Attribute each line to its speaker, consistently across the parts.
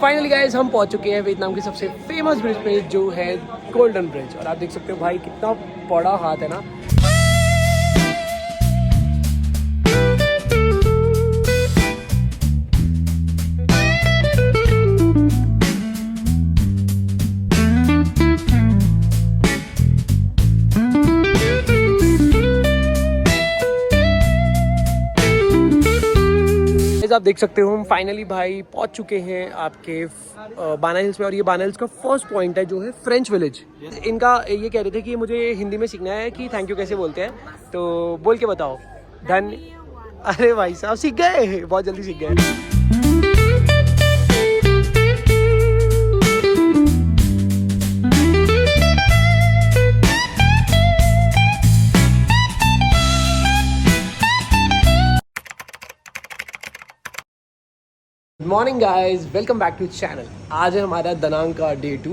Speaker 1: Finally guys हम पहुंच चुके हैं वियतनाम की सबसे फेमस ब्रिज पे जो है गोल्डन ब्रिज। और आप देख सकते हो भाई कितना बड़ा हाथ है ना। आप देख सकते हो हम फाइनली भाई पहुंच चुके हैं आपके बाना हिल्स में। और ये बाना हिल्स का फर्स्ट पॉइंट है जो है फ्रेंच विलेज। इनका ये कह रहे थे कि मुझे हिंदी में सीखना है कि थैंक यू कैसे बोलते हैं, तो बोल के बताओ। धन अरे भाई साहब सीख गए, बहुत जल्दी सीख गए। Good morning guys, welcome back to channel. आज है हमारा दनांग का डे 2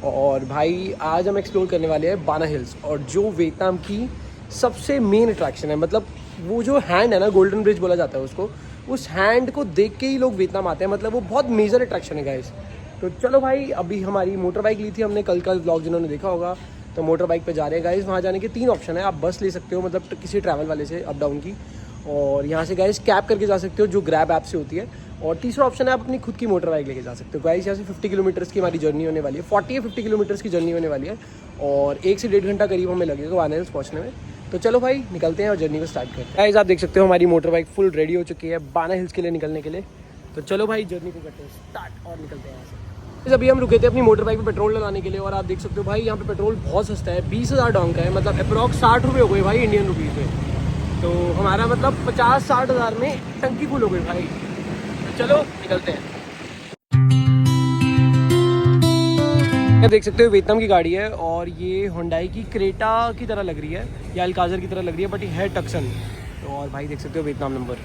Speaker 1: और भाई आज हम एक्सप्लोर करने वाले हैं बाना हिल्स। और जो वियतनाम की सबसे मेन अट्रैक्शन है, मतलब वो जो हैंड है ना, गोल्डन ब्रिज बोला जाता है उसको, उस हैंड को देख के ही लोग वियतनाम आते हैं। मतलब वो बहुत मेजर अट्रैक्शन है गाइज। तो चलो भाई, अभी हमारी मोटर बाइक ली थी हमने, कल का व्लॉग जिन्होंने देखा होगा, तो मोटर बाइक पर जा रहे हैं गाइज। वहाँ जाने के 3 ऑप्शन है। आप बस ले सकते हो, मतलब किसी ट्रैवल वाले से अप डाउन की, और यहाँ से गाइज कैब करके जा सकते हो जो ग्रैब ऐप से होती है। और तीसरा ऑप्शन है आप अपनी खुद की मोटर बाइक लेके जा सकते हो। गाइस यहाँ से 50 किलोमीटर्स की हमारी जर्नी होने वाली है, 40 या 50 किलोमीटर्स की जर्नी होने वाली है, और 1 से 1.5 घंटा करीब हमें लगेगा बाना हिल्स पहुँचने में। तो चलो भाई निकलते हैं और जर्नी को स्टार्ट करते हैं। गाइस आप देख सकते हो हमारी मोटर बाइक फुल रेडी हो चुकी है बाना हिल्स के लिए निकलने के लिए। तो चलो भाई जर्नी को करते हैं स्टार्ट और निकलते हैं यहाँ से। अभी हम रुके थे अपनी मोटर बाइक पर पेट्रोल डलाने के लिए, और आप देख सकते हो भाई यहाँ पे पेट्रोल बहुत सस्ता है, 20,000 डोंग का है, मतलब अप्रॉक्स 60 रुपये हो गए भाई इंडियन रुपीज़ में। तो हमारा मतलब 50-60 हज़ार में टंकी फुल हो गई भाई। चलो निकलते हैं। देख सकते हो वियतनाम की गाड़ी है, और ये हुंडई की क्रेटा की तरह लग रही है या अल्काजर की तरह लग रही है, बट ये है टक्सन। तो और भाई देख सकते हो वियतनाम नंबर।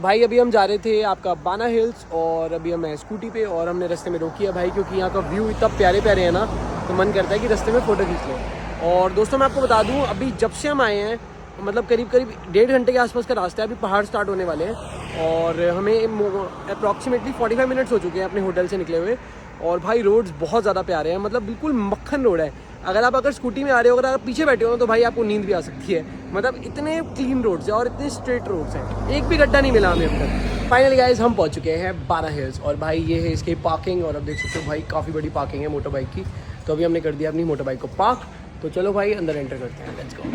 Speaker 1: भाई अभी हम जा रहे थे आपका बाना हिल्स, और अभी हम स्कूटी पे, और हमने रास्ते में रोकी है भाई क्योंकि यहाँ का व्यू इतना प्यारे प्यारे है ना, तो मन करता है कि रास्ते में फ़ोटो खींच लें। और दोस्तों मैं आपको बता दूँ, अभी जब से हम आए हैं मतलब करीब 1.5 घंटे के आसपास का रास्ता है। अभी पहाड़ स्टार्ट होने वाले हैं, और हमें अप्रॉक्सीमेटली 45 मिनट्स हो चुके हैं अपने होटल से निकले हुए। और भाई रोड्स बहुत ज़्यादा प्यारे हैं, मतलब बिल्कुल मक्खन रोड है। अगर स्कूटी में आ रहे हो, अगर आप पीछे बैठे हो तो भाई आपको नींद भी आ सकती है। मतलब इतने क्लीन रोड्स हैं और इतने स्ट्रेट रोड्स हैं, एक भी गड्ढा नहीं मिला हमें अब तक। फाइनली गाइस हम पहुंच चुके हैं बाना हिल्स, और भाई ये है इसकी पार्किंग। और अब देख सकते हो भाई काफ़ी बड़ी पार्किंग है मोटर बाइक की। तो अभी हमने कर दिया अपनी मोटर बाइक को पार्क। तो चलो भाई अंदर एंटर करते हैं, लेट्स गो।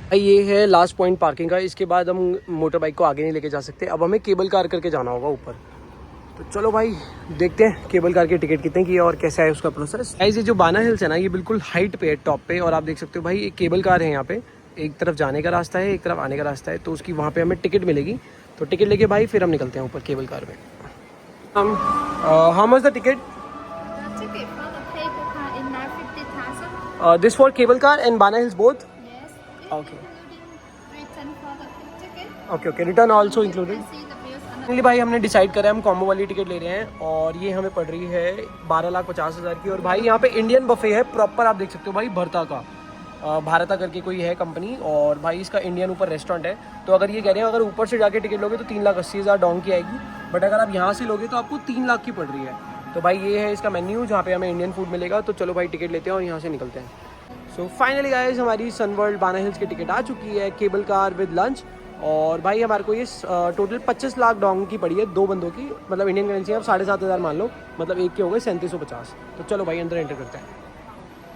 Speaker 1: भाई ये है लास्ट पॉइंट पार्किंग का। इसके बाद हम मोटर बाइक को आगे नहीं लेके जा सकते, अब हमें केबल कार करके जाना होगा ऊपर। तो चलो भाई देखते हैं केबल कार की टिकट कितने की है और कैसा है उसका प्रोसेस। गाइस ये जो बाना हिल्स है ना, ये बिल्कुल हाइट पे है, टॉप पे। और आप देख सकते हो भाई एक केबल कार है यहाँ पे, एक तरफ जाने का रास्ता है, एक तरफ आने का रास्ता है। तो उसकी वहाँ पे हमें टिकट मिलेगी। तो टिकट लेके भाई फिर हम निकलते हैं ऊपर केबल कार में। हम how much the ticket? This for cable car and Ba Na hills both? Okay okay okay, return also included. भाई हमने डिसाइड करा है हम कॉम्बो वाली टिकट ले रहे हैं, और ये हमें पड़ रही है 12,50,000 की। और भाई यहाँ पे इंडियन बफे है प्रॉपर, आप देख सकते हो भाई भरता का, भारता करके कोई है कंपनी, और भाई इसका इंडियन ऊपर रेस्टोरेंट है। तो अगर ये कह रहे हैं अगर ऊपर से जाके टिकट लोगे तो 3,80,000 डोंग की आएगी, बट अगर आप यहाँ से लोगे तो आपको 3 लाख की पड़ रही है। तो भाई ये है इसका मेन्यू जहाँ पे हमें इंडियन फूड मिलेगा। तो चलो भाई टिकट लेते हैं और यहाँ से निकलते हैं। सो फाइनली गाइस हमारी सनवर्ल्ड बाना हिल्स की टिकट आ चुकी है, केबल कार विद लंच। और भाई हमारे को ये टोटल 25 लाख डोंग की पड़ी है, 2 बंदों की, मतलब इंडियन करेंसी आप 7,500 मान लो, मतलब एक के हो गए 3750। तो चलो भाई अंदर एंटर करते हैं।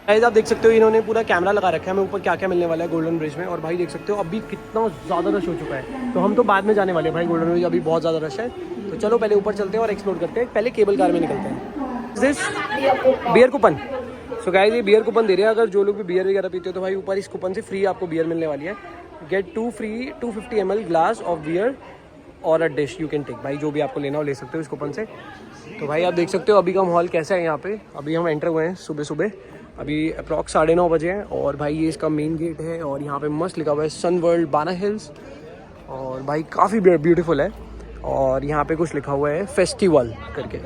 Speaker 1: गाइस आप देख सकते हो इन्होंने पूरा कैमरा लगा रखा है हमें ऊपर क्या क्या मिलने वाला है गोल्डन ब्रिज में। और भाई देख सकते हो अभी कितना ज़्यादा रश हो चुका है, तो हम तो बाद में जाने वाले हैं भाई गोल्डन ब्रिज, अभी बहुत ज़्यादा रश है। तो चलो पहले ऊपर चलते हैं और एक्सप्लोर करते हैं, पहले केबल कार में निकलते हैं। This beer coupon. So guys ये बियर कूपन दे रहे हैं, अगर जो लोग भी बियर वगैरह पीते हो तो भाई ऊपर इस कूपन से फ्री आपको बियर मिलने वाली है। Get 2 free 250 ml glass of beer और a dish you can take. भाई जो भी आपको लेना हो ले सकते हो इस कूपन से। तो भाई आप देख सकते हो अभी का माहौल कैसा है यहाँ पे। अभी हम एंटर हुए हैं सुबह सुबह, अभी अप्रॉक्स 9:30 बजे हैं। और भाई ये इसका मेन गेट है, और यहाँ पे मस्त लिखा हुआ है सन वर्ल्ड बाना हिल्स। और भाई काफ़ी ब्यूटीफुल है। और यहाँ पे कुछ लिखा हुआ है फेस्टिवल करके,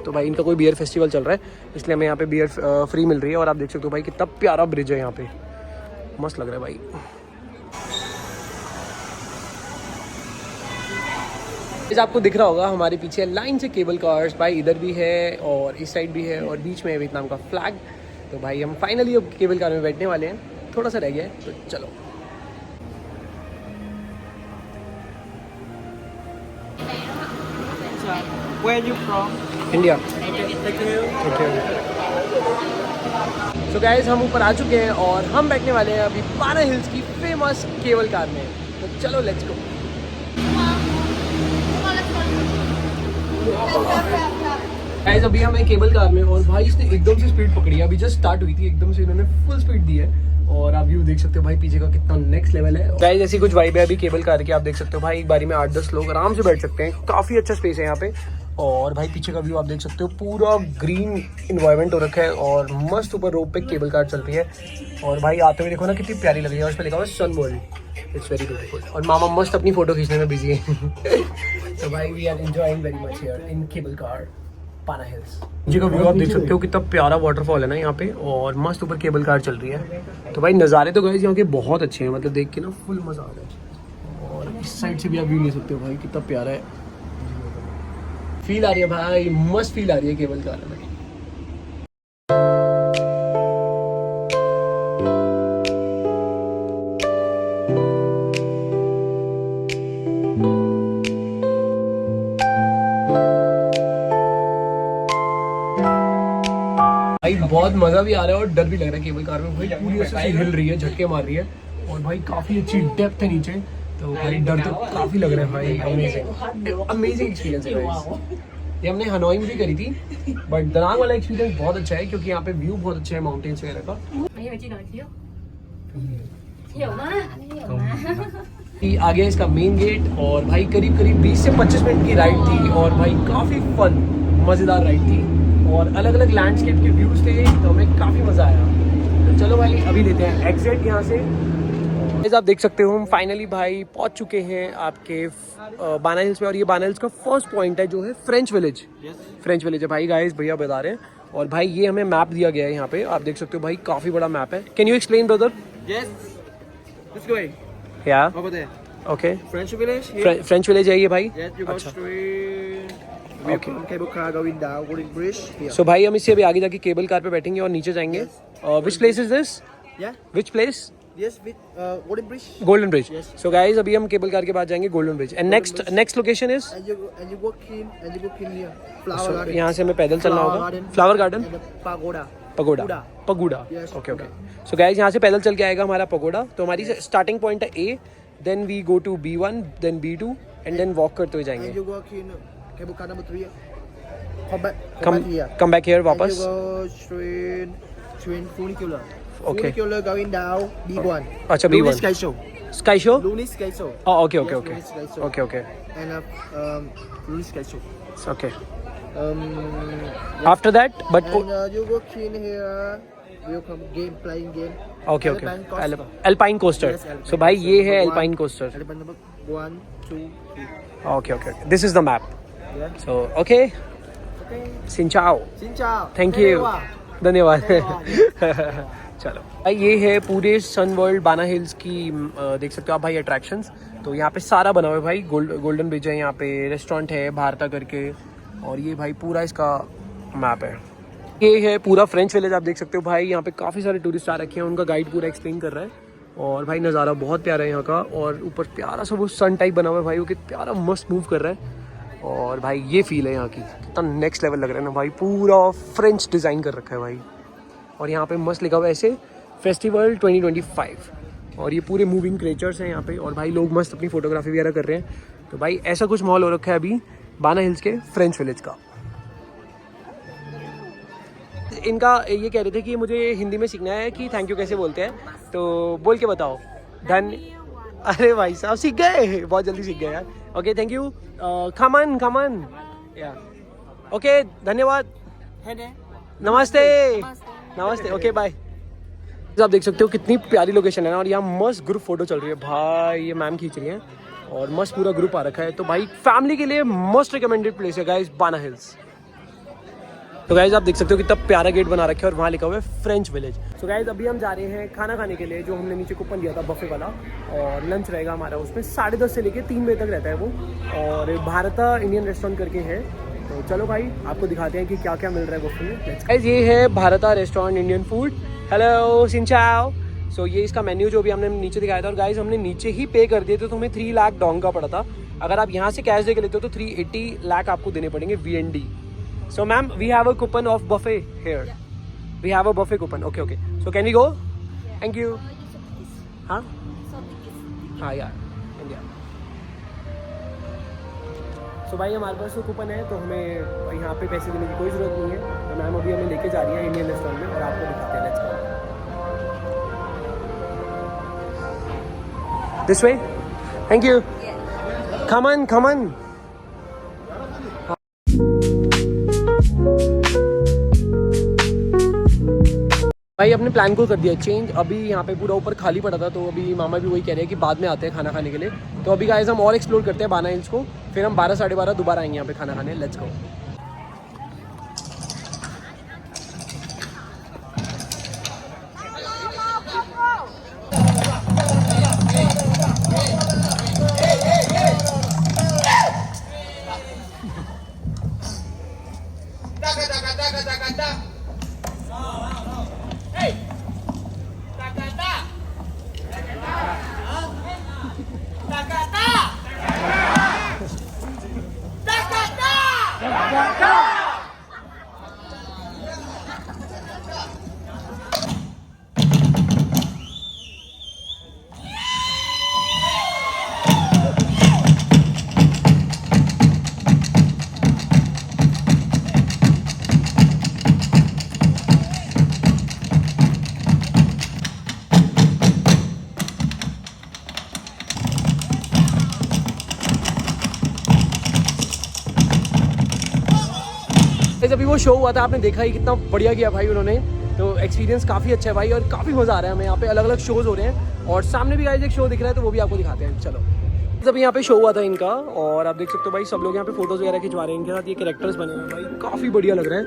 Speaker 1: तो भाई इनका कोई बियर फेस्टिवल चल रहा है, इसलिए हमें यहाँ पे बियर फ्री मिल रही है। और आप देख सकते हो भाई कितना प्यारा ब्रिज है यहाँ पे, मस्त लग रहा है भाई। आपको दिख रहा होगा हमारे पीछे लाइन से केबल कार्स भाई, इधर भी है और इस साइड भी है और बीच में है वियतनाम का फ्लैग। तो भाई हम फाइनली अब केबल कार में बैठने वाले हैं, थोड़ा सा रह गया है, तो चलो।
Speaker 2: Where are you from?
Speaker 1: India.
Speaker 2: Thank you.
Speaker 1: So guys हम ऊपर आ चुके हैं और हम बैठने वाले हैं अभी बाना हिल्स की फेमस केबल कार में, तो चलो लेट्स गो। गाइस अभी हम हैं केबल कार में और भाई इसने एकदम से स्पीड पकड़ी है, अभी जस्ट स्टार्ट हुई थी, एकदम से इन्होंने फुल स्पीड दी है। और आप व्यू देख सकते हो भाई पीछे का कितना नेक्स्ट लेवल है। गाइस ऐसी कुछ वाइब है अभी केबल कार की, आप देख सकते हो भाई एक बारी में 8-10 लोग आराम से बैठ सकते हैं, काफ़ी अच्छा स्पेस है यहाँ पे। और भाई पीछे का व्यू आप देख सकते हो, पूरा ग्रीन इन्वायरमेंट हो रखा है और मस्त ऊपर रोप पे केबल कार चल रही है। और भाई आते हुए देखो ना कितनी प्यारी लग रही है, और उस पर लिखा हुआ है सन वर्ल्ड, इट्स वेरी ब्यूटीफुल। और मामा मस्त अपनी फोटो खींचने में बिजी है। तो भाई we are enjoying very much here in cable car Ba Na Hills. जी का व्यू आप देख सकते हो, कितना प्यारा वाटरफॉल है ना यहाँ पे, और मस्त ऊपर केबल कार चल रही है। तो भाई नज़ारे तो गाइस यहाँ के बहुत अच्छे हैं, मतलब देख के ना फुल मजा आ रहा है। और इस साइड से भी आप व्यू ले सकते हो भाई, कितना प्यारा है, फील आ रही है भाई, मस्त फील आ रही है केबल कार में। भाई बहुत मजा भी आ रहा है और डर भी लग रहा है केबल कार में, भाई पूरी ऐसे हिल रही है, झटके मार रही है और भाई काफी अच्छी डेप्थ है नीचे, तो भाई डर तो काफी लग रहा है भाई। अमेजिंग एक्सपीरियंस है गाइस। ये हमने हनोई में भी करी थी, बट दनांग वाला एक्सपीरियंस बहुत अच्छा है क्योंकि यहाँ पे व्यू बहुत अच्छा है माउंटेन्स वगैरह का। आगे इसका मेन गेट, और भाई करीब करीब 20 से 25 मिनट की राइड थी और भाई काफी फन मजेदार राइड थी और अलग अलग लैंडस्केप के व्यूज थे, तो हमें काफी मजा आया। तो चलो भाई अभी लेते हैं एग्जिट यहाँ से। आप देख सकते हो हम फाइनली भाई पहुंच चुके हैं आपके बाना हिल्स में, और ये बाना हिल्स का फर्स्ट पॉइंट है जो है फ्रेंच विलेज। फ्रेंच विलेज है भाई, गाइस भैया बता रहे हैं। और भाई ये हमें मैप दिया गया है यहाँ पे, आप देख सकते हो भाई काफी बड़ा मैप है। Can you explain brother?
Speaker 2: Yes. Let's go.
Speaker 1: या
Speaker 2: Over there.
Speaker 1: Okay,
Speaker 2: French village. Here.
Speaker 1: French village है ये भाई।
Speaker 2: Yes, you go straight. We
Speaker 1: Okay.
Speaker 2: come cable car going down Golden Bridge. Here.
Speaker 1: सो भाई हम इससे अभी आगे जाके केबल कार पे बैठेंगे और नीचे जाएंगे। Which place is this?
Speaker 2: Yeah.
Speaker 1: Which place?
Speaker 2: Yes, with Golden Bridge.
Speaker 1: Golden bridge.
Speaker 2: Yes.
Speaker 1: So guys अभी हम केबल कार के बाद जाएंगे golden bridge, and next location is
Speaker 2: And you walk in here. Flower garden.
Speaker 1: यहाँ से हमें पैदल चलना
Speaker 2: Flower
Speaker 1: होगा।
Speaker 2: garden.
Speaker 1: Flower garden,
Speaker 2: And the pagoda.
Speaker 1: Pagoda,
Speaker 2: Pagoda.
Speaker 1: Pagoda.
Speaker 2: Yes,
Speaker 1: okay okay.
Speaker 2: pagoda.
Speaker 1: So guys यहाँ से पैदल चल के आएगा हमारा पगोडा, तो हमारी स्टार्टिंग पॉइंट है A, then we go to B1, then B2, and then walk करते हुए
Speaker 2: And
Speaker 1: जाएंगे।
Speaker 2: you walk in cable car number 3. Come back here.
Speaker 1: Come back here
Speaker 2: And
Speaker 1: वापस।
Speaker 2: you go straight funicular.
Speaker 1: Okay.
Speaker 2: Funicular going down B1.
Speaker 1: अच्छा,
Speaker 2: Lunis
Speaker 1: B1.
Speaker 2: Sky Show.
Speaker 1: Sky show?
Speaker 2: Lunis Sky Show.
Speaker 1: Okay okay
Speaker 2: Yes,
Speaker 1: okay
Speaker 2: Lunis Sky Show.
Speaker 1: Okay okay
Speaker 2: And Lunis Sky Show.
Speaker 1: Okay.
Speaker 2: Yeah.
Speaker 1: After that but
Speaker 2: And you walk in here. Welcome game playing game.
Speaker 1: Okay okay,
Speaker 2: Alpine Coaster.
Speaker 1: Alpine coaster.
Speaker 2: Yes, Alpine
Speaker 1: सो भाई
Speaker 2: Coaster.
Speaker 1: ये है
Speaker 2: One.
Speaker 1: Alpine coaster.
Speaker 2: Alpine number 1, 2, 3.
Speaker 1: Okay okay, this is the map.
Speaker 2: Yeah.
Speaker 1: So okay,
Speaker 2: Okay.
Speaker 1: सिंचाओ,
Speaker 2: Xin chào.
Speaker 1: Thank you, धन्यवाद।
Speaker 2: धन्यवाद।
Speaker 1: चलो भाई ये है पूरे सन वर्ल्ड बाना हिल्स की देख सकते हो आप भाई अट्रैक्शंस। तो यहाँ पे सारा बना हुआ है भाई, गोल्डन ब्रिज है, यहाँ पे रेस्टोरेंट है भारता करके, और ये भाई पूरा इसका मैप है। ये है पूरा फ्रेंच विलेज, आप देख सकते हो भाई, यहाँ पे काफ़ी सारे टूरिस्ट आ रखे हैं, उनका गाइड पूरा एक्सप्लेन कर रहा है। और भाई नज़ारा बहुत प्यारा है यहाँ का, और ऊपर प्यारा सा वो सन टाइप बना हुआ है भाई, वो कितना प्यारा मस्त मूव कर रहा है। और भाई ये फील है यहाँ की, कितना नेक्स्ट लेवल लग रहा है ना भाई, पूरा फ्रेंच डिज़ाइन कर रखा है भाई। और यहाँ पे मस्त लिखा हुआ है ऐसे फेस्टिवल 2025, और ये पूरे मूविंग क्रिएचर्स हैं यहाँ पे, और भाई लोग मस्त अपनी फोटोग्राफी वगैरह कर रहे हैं। तो भाई ऐसा कुछ माहौल हो रखा है अभी बाना हिल्स के फ्रेंच विलेज का। इनका ये कह रहे थे कि मुझे हिंदी में सीखना है कि थैंक यू कैसे बोलते हैं, तो बोल के बताओ। अरे भाई साहब सीख गए, बहुत जल्दी सीख गए यार। ओके थैंक यू, खमन या ओके, धन्यवाद, नमस्ते नमस्ते, ओके बाय। आप देख सकते हो कितनी प्यारी लोकेशन है ना, और यहाँ मस्त ग्रुप फोटो चल रही है भाई, ये मैम खींच रही है। और मस्त पूरा ग्रुप आ रखा है। तो भाई फैमिली के लिए मोस्ट रिकमेंडेड प्लेस है गाइस बाना हिल्स। तो गाइज आप देख सकते हो कितना प्यारा गेट बना रखा है और वहाँ लिखा हुआ है फ्रेंच विलेज। तो गाइज अभी हम जा रहे हैं खाना खाने के लिए, जो हमने नीचे कूपन दिया था बफे वाला, और लंच रहेगा हमारा उसमें 10:30 से लेके 3 बजे तक रहता है वो, और भारता इंडियन रेस्टोरेंट करके है। तो चलो भाई आपको दिखाते हैं कि क्या क्या मिल रहा है बफे में। गाइज ये है भारता रेस्टोरेंट इंडियन फूड। हेलो सिंचाओ। सो ये इसका मेन्यू जो भी हमने नीचे दिखाया था, और गाइज हमने नीचे ही पे कर दिए थे, तो हमें 3 लाख डोंग का पड़ा था। अगर आप यहाँ से कैश दे के लेते हो तो 380 लाख आपको देने पड़ेंगे VND। So ma'am, we have a coupon of buffet here. We have a buffet coupon. Okay. So can we go? Thank you. हाँ? हाँ यार, India. So भाई हमारे पास वो कूपन है, तो हमें यहाँ पे पैसे देने की कोई ज़रूरत नहीं है। तो मैम अभी हमें लेके जा रही है इंडियन रेस्टोरेंट में, और आपको दिखाते हैं। Let's go. This way? Thank you. Come on. भाई अपने प्लान को कर दिया चेंज। अभी यहाँ पे पूरा ऊपर खाली पड़ा था, तो अभी मामा भी वही कह रहे हैं कि बाद में आते हैं खाना खाने के लिए। तो अभी गाइस हम और एक्सप्लोर करते हैं बाना हिल्स को, फिर हम 12 साढ़े 12 दोबारा आएंगे यहाँ पे खाना खाने। Let's go. अभी वो शो हुआ था, आपने देखा ही कितना बढ़िया किया भाई उन्होंने। तो एक्सपीरियंस काफ़ी अच्छा है भाई, और काफ़ी मज़ा आ रहा है हमें। यहाँ पे अलग अलग शोज़ हो रहे हैं, और सामने भी गाइस एक शो दिख रहा है, तो वो भी आपको दिखाते हैं। चलो। जब यहाँ पे शो हुआ था इनका, और आप देख सकते हो भाई सब लोग यहाँ पे फोटोज़ वगैरह खिंचवा रहे हैं। इनके साथ ये कैरेक्टर्स बने हुए हैं भाई, काफ़ी बढ़िया लग रहा है,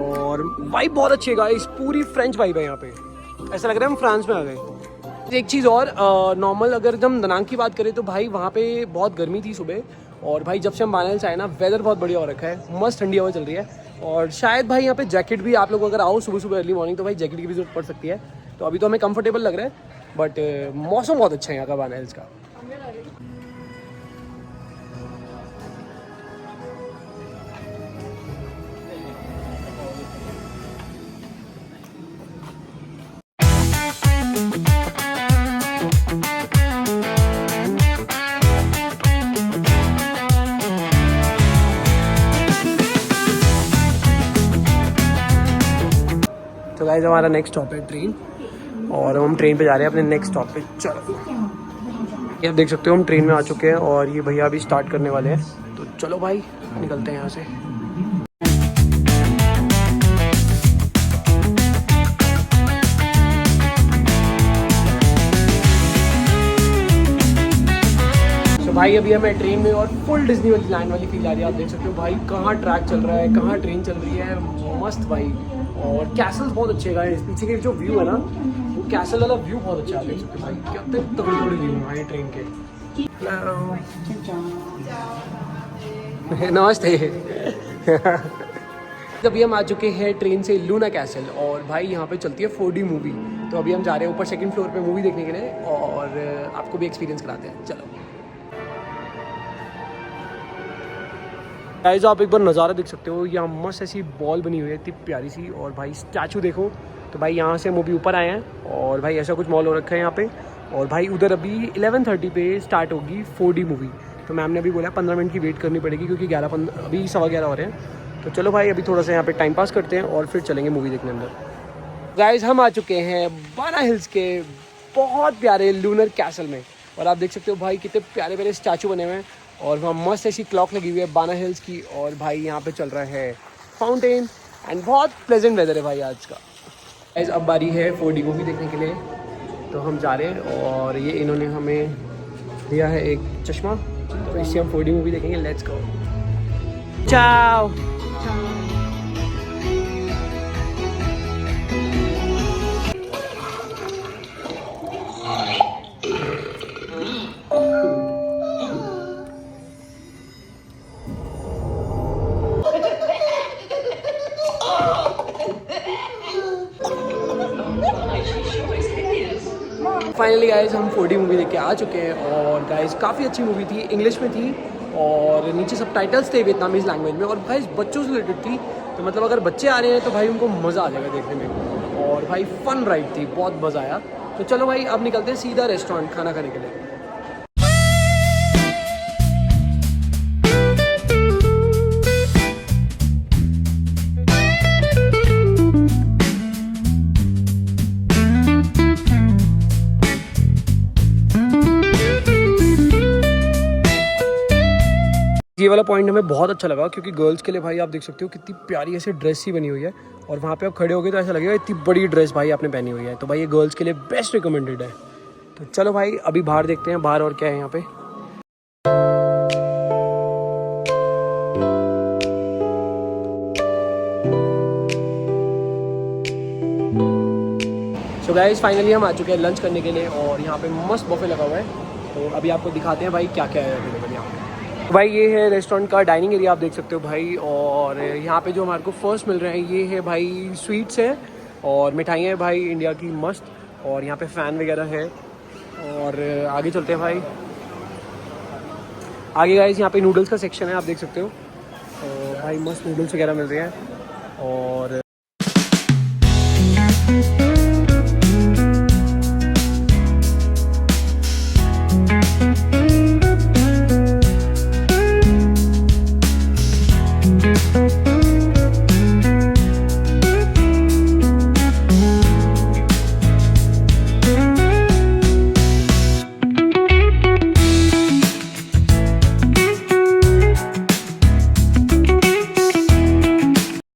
Speaker 1: और वाइब बहुत अच्छी है गाइस। पूरी फ्रेंच वाइब है यहाँ पे, ऐसा लग रहा है हम फ्रांस में आ गए। एक चीज़ और, नॉर्मल अगर हम दनांग की बात करें तो भाई वहाँ पे बहुत गर्मी थी सुबह, और भाई जब से हम बाना हिल्स आए ना, वेदर बहुत बढ़िया हो रखा है, मस्त ठंडी हवा चल रही है। और शायद भाई यहाँ पे जैकेट भी, आप लोग अगर आओ सुबह अर्ली मॉर्निंग, तो भाई जैकेट की भी जरूरत पड़ सकती है। तो अभी तो हमें कंफर्टेबल लग रहा है, बट मौसम बहुत अच्छा है यहाँ का बाना हिल्स का। तो गाइस हमारा नेक्स्ट स्टॉप है ट्रेन, और हम ट्रेन पे जा रहे हैं अपने नेक्स्ट स्टॉप पे। चलो, ये आप देख सकते हो हम ट्रेन में आ चुके हैं, और ये भैया अभी स्टार्ट करने वाले हैं। तो चलो भाई निकलते हैं यहाँ से। तो भाई अभी हमें ट्रेन में, और फुल डिज्नी लैंड वाली फील आ रही है। आप देख सकते हो भाई कहाँ ट्रैक चल रहा है, कहाँ ट्रेन चल रही है, मस्त भाई। और कैसल्स बहुत अच्छे हैं, पीछे के जो व्यू है ना, वो कैसल वाला व्यू बहुत अच्छा है। देख सकते हो भाई कितने तगड़े व्यू हैं भाई ट्रेन के। नमस्ते। अभी हम आ चुके हैं ट्रेन से लूना कैसल, और भाई यहाँ पे चलती है 4D मूवी। तो अभी हम जा रहे हैं ऊपर सेकंड फ्लोर पे मूवी देखने के लिए, और आपको भी एक्सपीरियंस कराते हैं। चलो गाइस, आप एक बार नज़ारा देख सकते हो। यहाँ मस्त ऐसी बॉल बनी हुई है इतनी प्यारी सी, और भाई स्टैचू देखो। तो भाई यहाँ से हम अभी ऊपर आए हैं, और भाई ऐसा कुछ मॉल हो रखा है यहाँ पे। और भाई उधर अभी 11:30 पे स्टार्ट होगी 4D मूवी। तो मैम ने अभी बोला 15 मिनट की वेट करनी पड़ेगी, क्योंकि 11:15 अभी 11:15 हो रहे हैं। तो चलो भाई अभी थोड़ा सा यहाँ पे टाइम पास करते हैं, और फिर चलेंगे मूवी देखने अंदर। गाइस हम आ चुके हैं बाना हिल्स के बहुत प्यारे लूनर कैसल में, और आप देख सकते हो भाई कितने प्यारे प्यारे स्टैचू बने हुए हैं, और वहाँ मस्त ऐसी क्लॉक लगी हुई है बाना हिल्स की। और भाई यहाँ पे चल रहा है फाउंटेन, एंड बहुत प्लेजेंट वेदर है भाई आज का। गाइस अब बारी है 4D मूवी देखने के लिए, तो हम जा रहे हैं। और ये इन्होंने हमें दिया है एक चश्मा, तो इससे हम 4D मूवी देखेंगे। Let's go. Ciao. Finally guys हम 4D मूवी देख के आ चुके हैं और गाइज काफ़ी अच्छी मूवी थी, इंग्लिश में थी और नीचे सब टाइटल्स थे वियतनामीज़ लैंग्वेज में और भाई बच्चों से रिलेटेड थी। तो मतलब अगर बच्चे आ रहे हैं तो भाई उनको मज़ा आ जाएगा देखने में। और भाई फन राइड थी, बहुत मज़ा आया। तो चलो भाई अब निकलते हैं सीधा रेस्टोरेंट खाना खाने के लिए। ये वाला पॉइंट हमें बहुत अच्छा लगा क्योंकि गर्ल्स के लिए भाई आप देख सकते हो कितनी प्यारी ऐसी ड्रेस ही बनी हुई है और वहाँ पे आप खड़े होगे तो ऐसा लगेगा इतनी बड़ी ड्रेस भाई आपने पहनी हुई है। तो भाई ये गर्ल्स के लिए बेस्ट रिकमेंडेड है। तो चलो भाई अभी बाहर देखते हैं बाहर और क्या है यहाँ पे। सो गाइस फाइनली हम आ चुके हैं लंच करने के लिए और यहाँ पे मस्त बफे लगा हुआ है। तो अभी आपको दिखाते हैं भाई क्या क्या है अवेलेबल यहाँ पे। भाई ये है रेस्टोरेंट का डाइनिंग एरिया, आप देख सकते हो भाई। और यहाँ पे जो हमारे को फर्स्ट मिल रहे हैं ये है भाई स्वीट्स हैं और मिठाइयाँ हैं भाई इंडिया की मस्त। और यहाँ पे फ़ैन वगैरह है और आगे चलते हैं भाई। आगे गाइस यहाँ पे नूडल्स का सेक्शन है, आप देख सकते हो। और भाई मस्त नूडल्स वगैरह मिल रहे हैं। और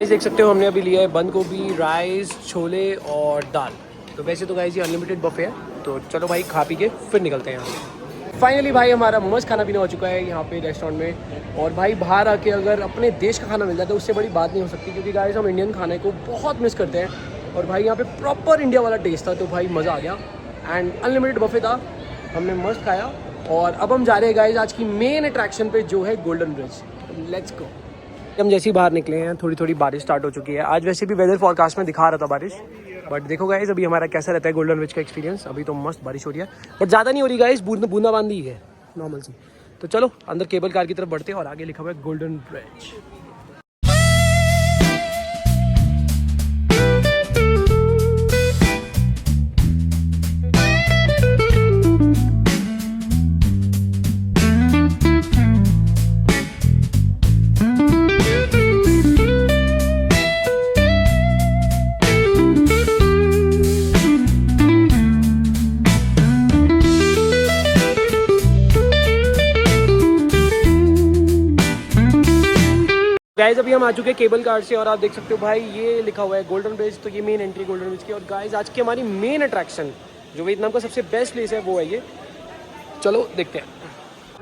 Speaker 1: देख सकते हो हमने अभी लिया है बंद गोभी, राइस, छोले और दाल। तो वैसे तो गाइस ये अनलिमिटेड बफे है। तो चलो भाई खा पी के फिर निकलते हैं यहाँ से। फाइनली भाई हमारा मस्त खाना पीना हो चुका है यहाँ पे रेस्टोरेंट में। और भाई बाहर आके अगर अपने देश का खाना मिल जाता है उससे बड़ी बात नहीं हो सकती क्योंकि गाइस हम इंडियन खाने को बहुत मिस करते हैं। और भाई यहाँ पे प्रॉपर इंडिया वाला टेस्ट था तो भाई मज़ा आ गया। एंड अनलिमिटेड बफे था, हमने मस्त खाया। और अब हम जा रहे हैं गाइस आज की मेन अट्रैक्शन पे जो है गोल्डन ब्रिज। Let's go. हम जैसे ही बाहर निकले हैं थोड़ी थोड़ी बारिश स्टार्ट हो चुकी है। आज वैसे भी वेदर फॉरकास्ट में दिखा रहा था बारिश, बट देखो गाइस अभी हमारा कैसा रहता है गोल्डन ब्रिज का एक्सपीरियंस। अभी तो मस्त बारिश हो रही है बट ज़्यादा नहीं हो रही गाइस, बूंदाबांदी है नॉर्मल सी। तो चलो अंदर केबल कार की तरफ बढ़ते हैं और आगे लिखा हुआ है गोल्डन ब्रिज। गाइज अभी हम आ चुके हैं केबल कार से और आप देख सकते हो भाई ये लिखा हुआ है गोल्डन ब्रिज। तो ये मेन एंट्री गोल्डन ब्रिज की। और गाइज आज की हमारी मेन अट्रैक्शन जो वियतनाम का सबसे बेस्ट प्लेस है वो है ये। चलो देखते हैं।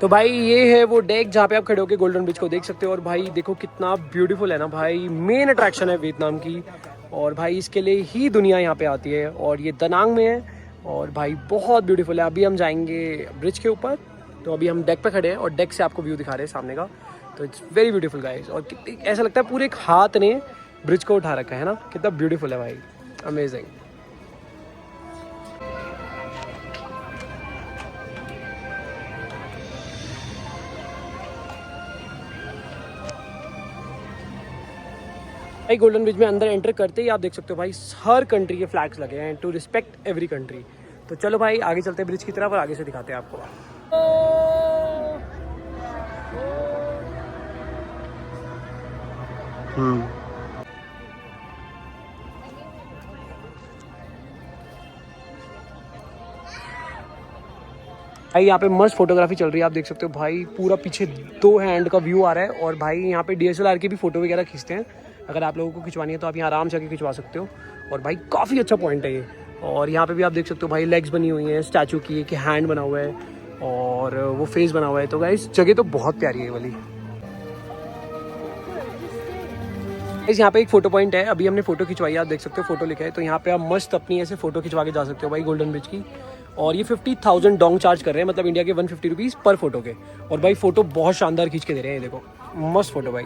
Speaker 1: तो भाई ये है वो डेक जहाँ पे आप खड़े होकर गोल्डन ब्रिज को देख सकते हो। और भाई देखो कितना ब्यूटीफुल है ना भाई, मेन अट्रैक्शन है वियतनाम की। और भाई इसके लिए ही दुनिया यहाँ पे आती है और ये दनांग में है और भाई बहुत ब्यूटीफुल है। अभी हम जाएंगे ब्रिज के ऊपर। तो अभी हम डेक पे खड़े हैं और डेक से आपको व्यू दिखा रहे हैं सामने का। तो इट्स वेरी ब्यूटीफुल गाइस। और कितनी ऐसा लगता है पूरे एक हाथ ने ब्रिज को उठा रखा है ना, कितना ब्यूटीफुल है भाई, अमेजिंग। भाई गोल्डन ब्रिज में अंदर एंटर करते ही आप देख सकते हो भाई हर कंट्री के फ्लैग्स लगे हैं टू रिस्पेक्ट एवरी कंट्री। तो चलो भाई आगे चलते हैं ब्रिज की तरफ और आगे से दिखाते हैं आपको। भाई यहाँ पे मस्त फोटोग्राफी चल रही है, आप देख सकते हो भाई पूरा पीछे 2 हैंड का व्यू आ रहा है। और भाई यहाँ पे DSLR की भी फ़ोटो वगैरह खींचते हैं। अगर आप लोगों को खिंचवानी है तो आप यहाँ आराम से आके खिंचवा सकते हो। और भाई काफ़ी अच्छा पॉइंट है ये। और यहाँ पे भी आप देख सकते हो भाई लेग्स बनी हुई हैं स्टैचू की, कि हैंड बना हुआ है। और वो फेस बना हुआ है। तो गाइस जगह तो बहुत प्यारी है ये वाली। गाइस यहाँ पे एक फोटो पॉइंट है, अभी हमने फोटो खिंचवाई है, आप देख सकते हो फोटो लिखा है। तो यहाँ पे आप मस्त अपनी ऐसे फोटो खिंचवा के जा सकते हो भाई गोल्डन ब्रिज की। और ये 50,000 डोंग चार्ज कर रहे हैं, मतलब इंडिया के 150 रुपीज़ पर फोटो के। और भाई फोटो बहुत शानदार खींच के दे रहे हैं, ये देखो मस्त फोटो भाई।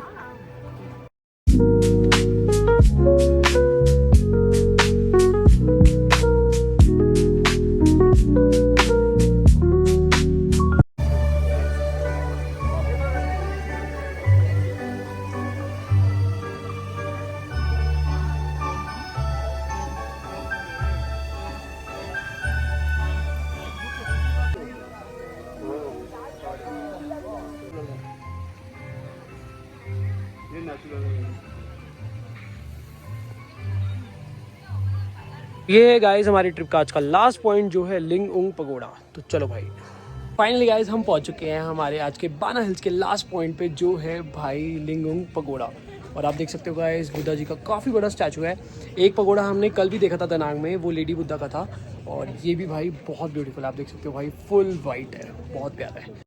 Speaker 1: ये है गाइस हमारी ट्रिप का आज का लास्ट पॉइंट जो है लिंग उंग पगोड़ा। तो चलो भाई फाइनली गाइस हम पहुंच चुके हैं हमारे आज के बाना हिल्स के लास्ट पॉइंट पे जो है भाई लिंग उंग पगोड़ा। और आप देख सकते हो गाइस बुद्धा जी का काफ़ी बड़ा स्टैचू है। एक पगोड़ा हमने कल भी देखा था दनांग में, वो लेडी बुद्धा का था। और ये भी भाई बहुत ब्यूटीफुल, आप देख सकते हो भाई फुल वाइट है, बहुत प्यारा है।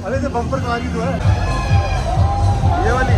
Speaker 2: अरे तो बम्पर कार ही तो है ये वाली।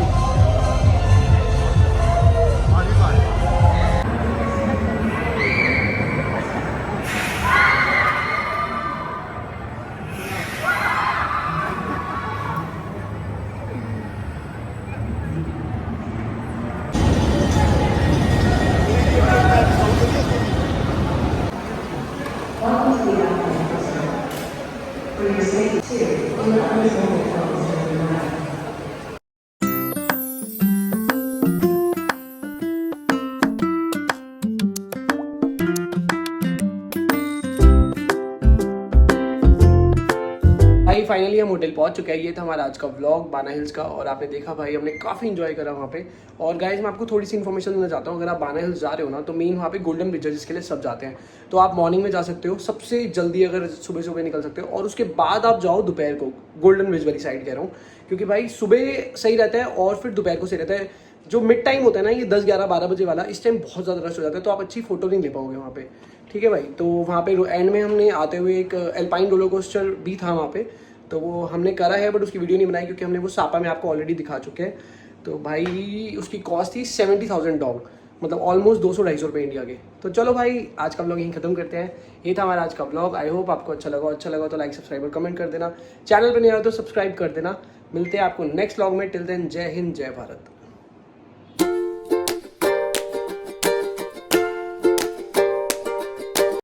Speaker 1: भाई फाइनली हम होटल पहुंच चुके हैं। ये था हमारा आज का व्लॉग बाना हिल्स का। और आपने देखा भाई हमने काफ़ी इंजॉय करा वहाँ पे। और गाइज मैं आपको थोड़ी सी इन्फॉर्मेशन देना चाहता हूँ, अगर आप बाना हिल्स जा रहे हो ना तो मेन वहाँ पे गोल्डन ब्रिज है जिसके लिए सब जाते हैं। तो आप मॉर्निंग में जा सकते हो, सबसे जल्दी अगर सुबह सुबह निकल सकते हो। और उसके बाद आप जाओ दोपहर को, गोल्डन ब्रिज वाली साइड कह रहा हूँ, क्योंकि भाई सुबह सही रहता है और फिर दोपहर को सही रहता है। जो मिड टाइम होता है ना, ये 10, 11, 12 बजे वाला, इस टाइम बहुत ज़्यादा रश हो जाता है, तो आप अच्छी फोटो नहीं ले पाओगे वहाँ पे। ठीक है भाई। तो वहाँ पे एंड में हमने आते हुए एक एल्पाइन रोलर कोस्टर भी था वहाँ पे, तो वो हमने करा है बट उसकी वीडियो नहीं बनाई क्योंकि हमने वो सापा में आपको ऑलरेडी दिखा चुके हैं। तो भाई उसकी कॉस्ट थी 70,000 डॉग, मतलब ऑलमोस्ट 200-250 रुपये इंडिया के। तो चलो भाई आज का ब्लॉग यहीं खत्म करते हैं। ये था हमारा आज का ब्लॉग। आई होप आपको अच्छा लगा तो लाइक सब्सक्राइब और कमेंट कर देना। चैनल पर नहीं आया तो सब्सक्राइब कर देना। मिलते हैं आपको नेक्स्ट ब्लॉग में। टिल देन जय हिंद जय भारत।